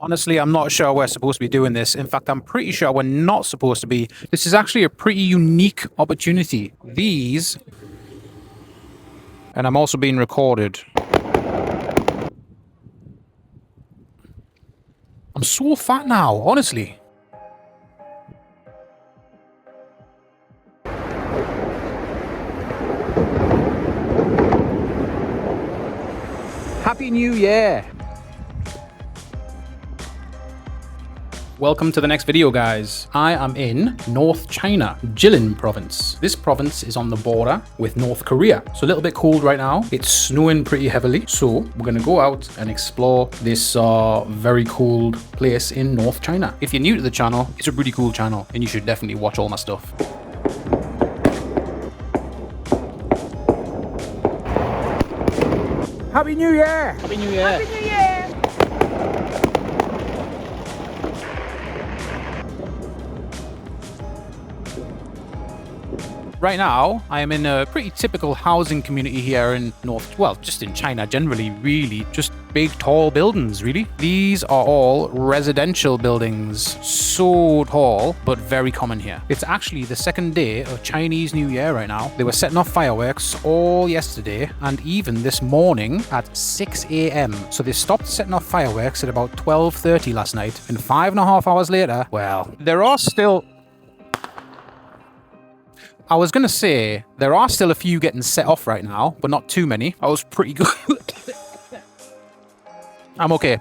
Honestly, I'm not sure we're supposed to be doing this. In fact, I'm pretty sure we're not supposed to be. This is actually a pretty unique opportunity. These... And I'm also being recorded. I'm so fat now, honestly. Happy New Year! Welcome to the next video, guys. I am in North China, Jilin province. This province is on the border with North Korea. So a little bit cold right now. It's snowing pretty heavily. So we're gonna go out and explore this very cold place in North China. If you're new to the channel, it's a pretty cool channel and you should definitely watch all my stuff. Happy New Year! Happy New Year! Happy New Year! Right now, I am in a pretty typical housing community here in just in China generally, really. Just big, tall buildings, really. These are all residential buildings. So tall, but very common here. It's actually the second day of Chinese New Year right now. They were setting off fireworks all yesterday and even this morning at 6 a.m. So they stopped setting off fireworks at about 12:30 last night. And 5.5 hours later, well, there are still... I was going to say, there are still a few getting set off right now, but not too many. I was pretty good. I'm okay.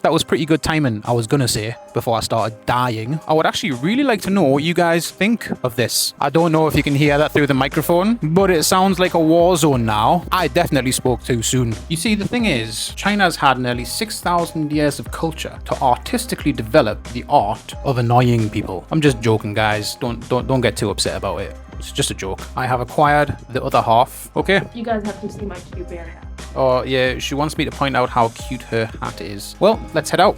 That was pretty good timing, I was going to say, before I started dying. I would actually really like to know what you guys think of this. I don't know if you can hear that through the microphone, but it sounds like a war zone now. I definitely spoke too soon. You see, the thing is, China's had nearly 6,000 years of culture to artistically develop the art of annoying people. I'm just joking, guys. Don't get too upset about it. It's just a joke. I have acquired the other half, okay? You guys have to see my cute bear hat. Oh, yeah, she wants me to point out how cute her hat is. Well, let's head out.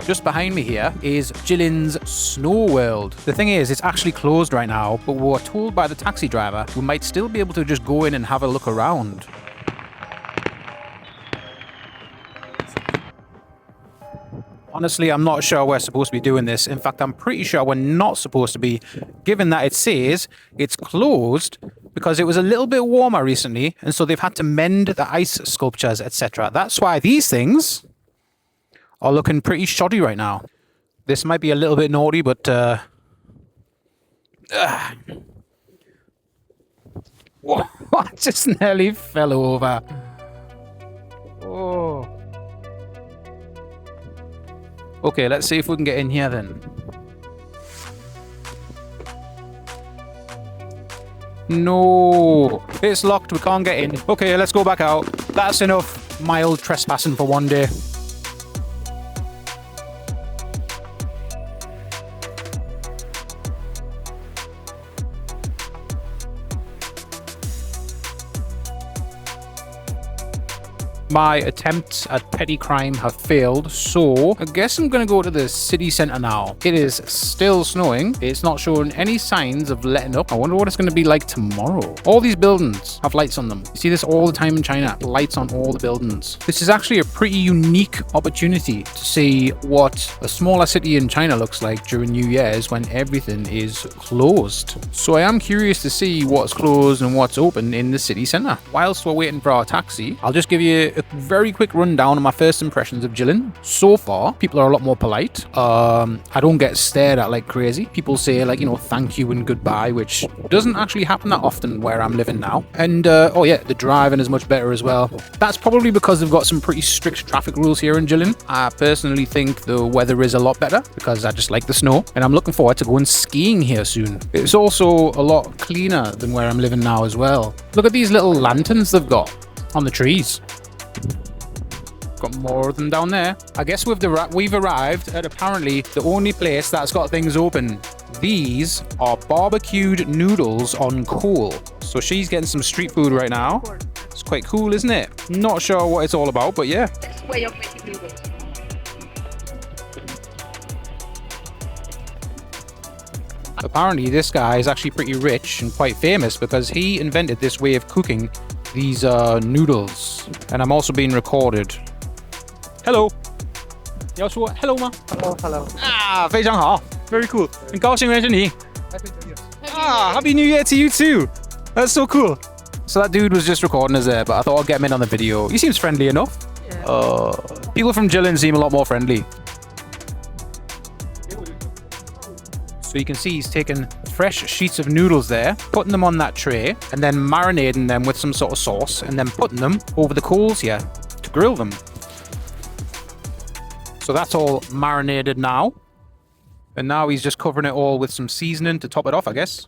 Just behind me here is Jilin's Snow World. The thing is, it's actually closed right now, but we were told by the taxi driver we might still be able to just go in and have a look around. Honestly, I'm not sure we're supposed to be doing this. In fact, I'm pretty sure we're not supposed to be, given that it says it's closed because it was a little bit warmer recently, and so they've had to mend the ice sculptures, etc. That's why these things are looking pretty shoddy right now. This might be a little bit naughty, but... Whoa, I just nearly fell over. Oh... Okay, let's see if we can get in here then. No, it's locked, we can't get in. Okay, let's go back out. That's enough mild trespassing for one day. My attempts at petty crime have failed, so I guess I'm gonna go to the city center now. It is still snowing. It's not showing any signs of letting up. I wonder what it's gonna be like tomorrow. All these buildings have lights on them. You see this all the time in China. Lights on all the buildings. This is actually a pretty unique opportunity to see what a smaller city in China looks like during New Year's when everything is closed. So I am curious to see what's closed and what's open in the city center. Whilst we're waiting for our taxi, I'll just give you a very quick rundown of my first impressions of Jilin. So far, people are a lot more polite. I don't get stared at like crazy. People say like, you know, thank you and goodbye, which doesn't actually happen that often where I'm living now. And oh yeah, the driving is much better as well. That's probably because they've got some pretty strict traffic rules here in Jilin. I personally think the weather is a lot better because I just like the snow, and I'm looking forward to going skiing here soon. It's also a lot cleaner than where I'm living now as well. Look at these little lanterns they've got on the trees. Got more of them down there. I guess we've arrived at apparently the only place that's got things open. These are barbecued noodles on coal. So she's getting some street food right now. It's quite cool, isn't it? Not sure what it's all about, but yeah. It's a way of making noodles. Apparently, this guy is actually pretty rich and quite famous because he invented this way of cooking these noodles. And I'm also being recorded. Hello. 你要说 hello 吗？ Hello, hello. 啊，非常好 ，very cool，很高兴认识你。Happy New Year to you too. That's so cool. So that dude was just recording us there, but I thought I'd get him in on the video. He seems friendly enough. People from Jilin seem a lot more friendly. So you can see he's taking fresh sheets of noodles there, putting them on that tray, and then marinating them with some sort of sauce, and then putting them over the coals here to grill them. So that's all marinated now. And now he's just covering it all with some seasoning to top it off, I guess.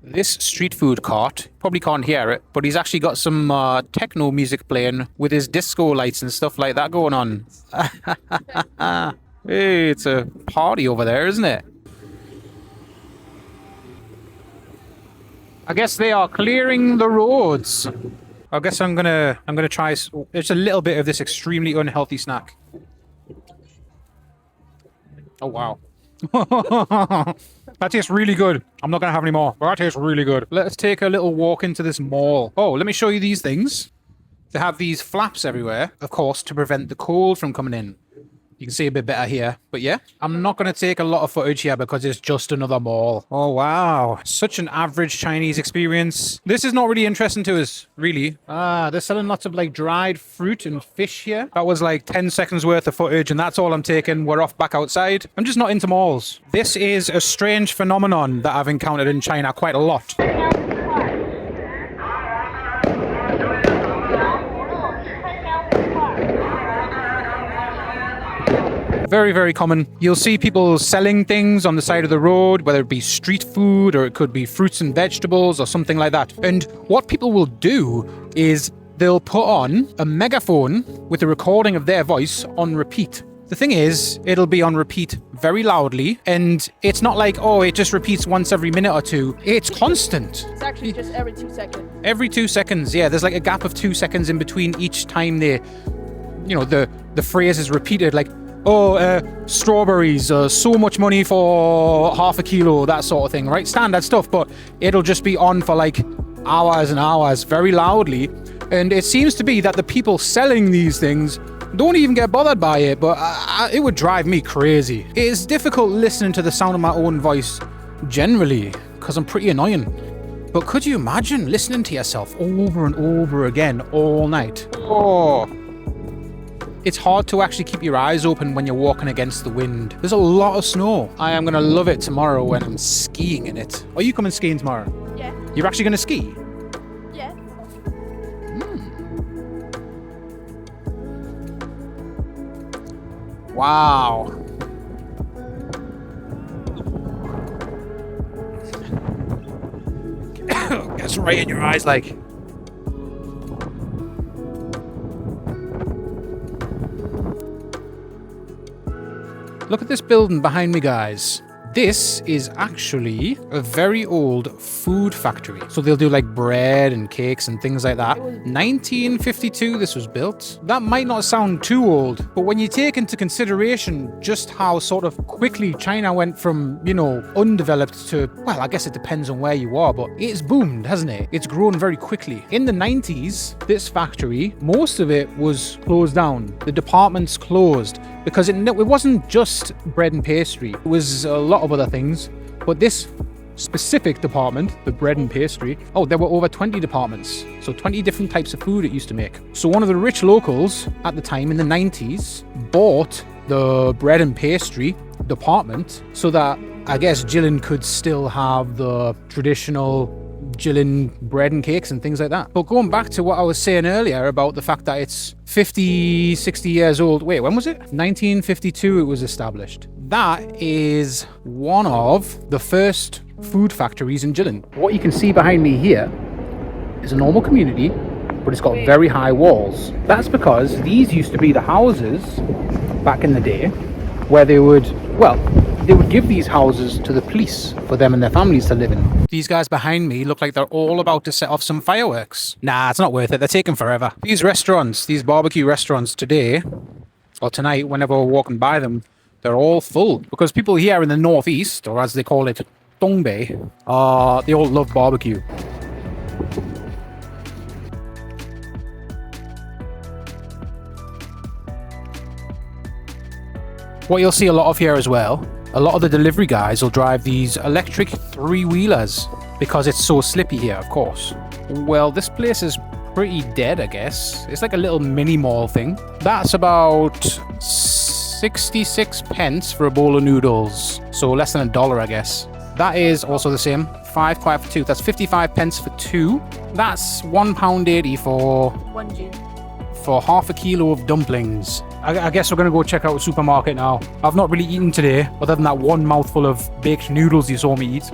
This street food cart, probably can't hear it, but he's actually got some techno music playing with his disco lights and stuff like that going on. Hey, it's a party over there, isn't it? I guess they are clearing the roads. I guess I'm gonna try just a little bit of this extremely unhealthy snack. Oh wow. That tastes really good. I'm not gonna have any more, but that tastes really good. Let's take a little walk into this mall. Oh, let me show you these things. They have these flaps everywhere, of course, to prevent the cold from coming in. You can see a bit better here. But yeah, I'm not going to take a lot of footage here because it's just another mall. Oh, wow. Such an average Chinese experience. This is not really interesting to us, really. They're selling lots of like dried fruit and fish here. That was like 10 seconds worth of footage and that's all I'm taking. We're off back outside. I'm just not into malls. This is a strange phenomenon that I've encountered in China quite a lot. Very, very common. You'll see people selling things on the side of the road, whether it be street food or it could be fruits and vegetables or something like that. And what people will do is they'll put on a megaphone with a recording of their voice on repeat. The thing is, it'll be on repeat very loudly, and it's not like, oh, it just repeats once every minute or two. It's constant. It's actually just every 2 seconds. Every 2 seconds, yeah. There's like a gap of 2 seconds in between each time they, you know, the phrase is repeated, like, strawberries, so much money for half a kilo, that sort of thing, right? Standard stuff, but it'll just be on for like hours and hours, very loudly. And it seems to be that the people selling these things don't even get bothered by it, but it would drive me crazy. It is difficult listening to the sound of my own voice generally, because I'm pretty annoying. But could you imagine listening to yourself over and over again all night? Oh. It's hard to actually keep your eyes open when you're walking against the wind. There's a lot of snow. I am going to love it tomorrow when I'm skiing in it. Are you coming skiing tomorrow? Yeah. You're actually going to ski? Yeah. Wow. Gets right in your eyes like... Look at this building behind me, guys. This is actually a very old food factory. So they'll do like bread and cakes and things like that. 1952 this was built. That might not sound too old, but when you take into consideration just how sort of quickly China went from, you know, undeveloped to, well, I guess it depends on where you are, but it's boomed, hasn't it? It's grown very quickly. In the 90s, this factory, most of it was closed down. The departments closed because it wasn't just bread and pastry. It was a lot of other things, but this specific department, the bread and pastry, there were over 20 departments, so 20 different types of food it used to make. So one of the rich locals at the time in the 90s bought the bread and pastry department so that I guess Jilin could still have the traditional Jilin bread and cakes and things like that. But going back to what I was saying earlier about the fact that it's 50, 60 years old. Wait, when was it? 1952 it was established. That is one of the first food factories in Jilin. What you can see behind me here is a normal community, but it's got very high walls. That's because these used to be the houses back in the day where they would give these houses to the police for them and their families to live in. These guys behind me look like they're all about to set off some fireworks. Nah, it's not worth it. They're taking forever. These restaurants, these barbecue restaurants today, Or tonight, whenever we're walking by them, they're all full. Because people here in the northeast, or as they call it, Dongbei, they all love barbecue. What you'll see a lot of here as well, a lot of the delivery guys will drive these electric three-wheelers because it's so slippy here, of course. Well, this place is pretty dead, I guess. It's like a little mini mall thing. That's about 66 pence for a bowl of noodles. So less than $1, I guess. That is also the same. 5 quid for 2. That's 55 pence for 2. That's £1.80 for 1G. for half a kilo of dumplings. I guess we're gonna go check out a supermarket now. I've not really eaten today, other than that one mouthful of baked noodles you saw me eat.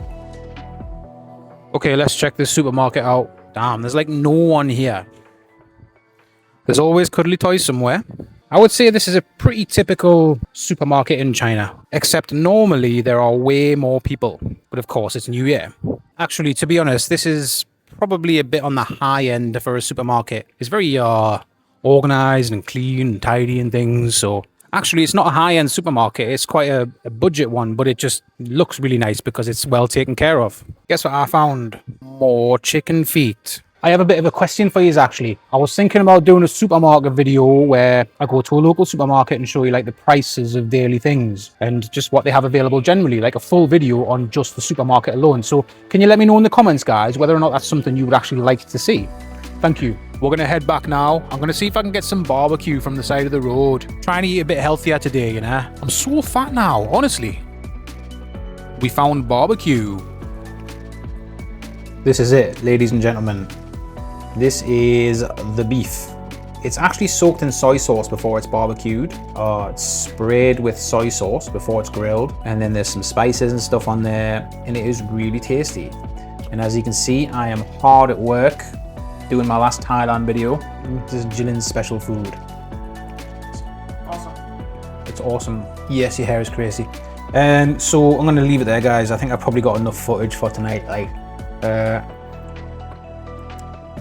Okay, let's check this supermarket out. Damn, there's like no one here. There's always cuddly toys somewhere. I would say this is a pretty typical supermarket in China, except normally there are way more people. But of course, it's New Year. Actually, to be honest, this is probably a bit on the high end for a supermarket. It's very organized and clean and tidy and things. So actually, it's not a high-end supermarket. It's quite a budget one, but it just looks really nice because it's well taken care of. Guess what I found? More chicken feet. I have a bit of a question for you, actually. I was thinking about doing a supermarket video where I go to a local supermarket and show you like the prices of daily things and just what they have available generally, like a full video on just the supermarket alone. So can you let me know in the comments, guys, whether or not that's something you would actually like to see? Thank you. We're going to head back now. I'm going to see if I can get some barbecue from the side of the road. Trying to eat a bit healthier today, you know. I'm so fat now, honestly. We found barbecue. This is it, ladies and gentlemen. This is the beef. It's actually soaked in soy sauce before it's barbecued. It's sprayed with soy sauce before it's grilled. And then there's some spices and stuff on there. And it is really tasty. And as you can see, I am hard at work doing my last Thailand video. This is Jilin's special food. Awesome. It's awesome. Yes, your hair is crazy. So I'm gonna leave it there, guys. I think I've probably got enough footage for tonight. Like,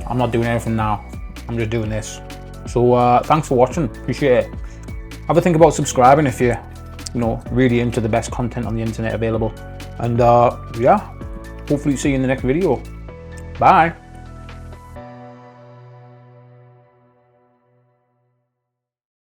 I'm not doing anything now. I'm just doing this. So thanks for watching. Appreciate it. Have a think about subscribing if you're, really into the best content on the internet available. And yeah, hopefully see you in the next video. Bye.